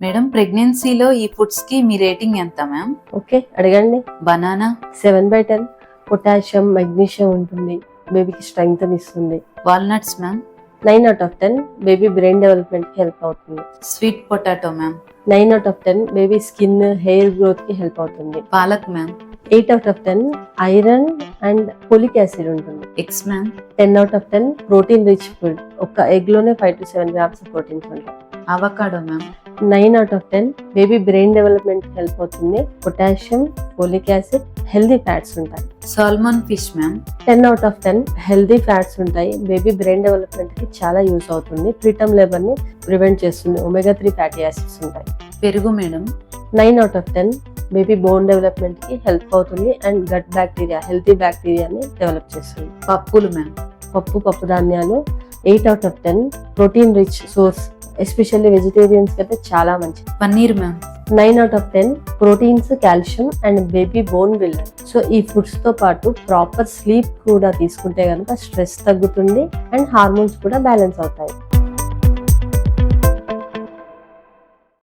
Madam ప్రెగ్నెన్సీలో ఈ foods కి మీ రేటింగ్ ఎంత మ్యామ్? ఓకే, అడగండి. బనానా 7/10 పొటాషియం, మెగ్నీషియం ఉంటుంది, బేబీకి స్ట్రెంగ్త్ ఇస్తుంది. Walnuts ma'am 9/10 baby brain development కి హెల్ప్ అవుతుంది. Sweet potato ma'am 9/10 baby skin, hair growth కి హెల్ప్ అవుతుంది. పాలక్ ma'am 8/10 iron and folic acid ఉంటుంది. Eggs ma'am 10/10 protein rich food. ఒక ఎగ్ లోనే 5 to 7 grams ప్రోటీన్స్ ఉంటాయి. Avocado ma'am 9/10 baby brain development కి హెల్ప్ అవుతుంది. Potassium, folic acid, healthy fats ఉంటాయి. Salmon fish ma'am 10/10 healthy fats ఉంటాయి. బేబీ బ్రెయిన్ డెవలప్మెంట్ కి చాలా యూస్ అవుతుంది. ప్రీటర్మ్ లేబర్ ని ప్రివెంట్ చేస్తుంది. omega-3 ఫ్యాటీ యాసిడ్స్ ఉంటాయి. పెరుగు మేడం 9/10 బేబీ బోన్ డెవలప్మెంట్ కి హెల్ప్ అవుతుంది అండ్ గట్ బ్యాక్టీరియా, హెల్తీ బ్యాక్టీరియాని డెవలప్ చేస్తుంది. పప్పులు మ్యామ్ పప్పు ధాన్యాలు 8/10 protein rich source, especially vegetarians కి అయితే చాలా మంచిది. Paneer ma'am 9/10 proteins, calcium and baby bone builder. So ఈ ఫుడ్స్ తో పాటు ప్రాపర్ స్లీప్ కూడా తీసుకుంటే కనుక స్ట్రెస్ తగ్గుతుంది అండ్ హార్మోన్స్ కూడా బ్యాలెన్స్ అవుతాయి.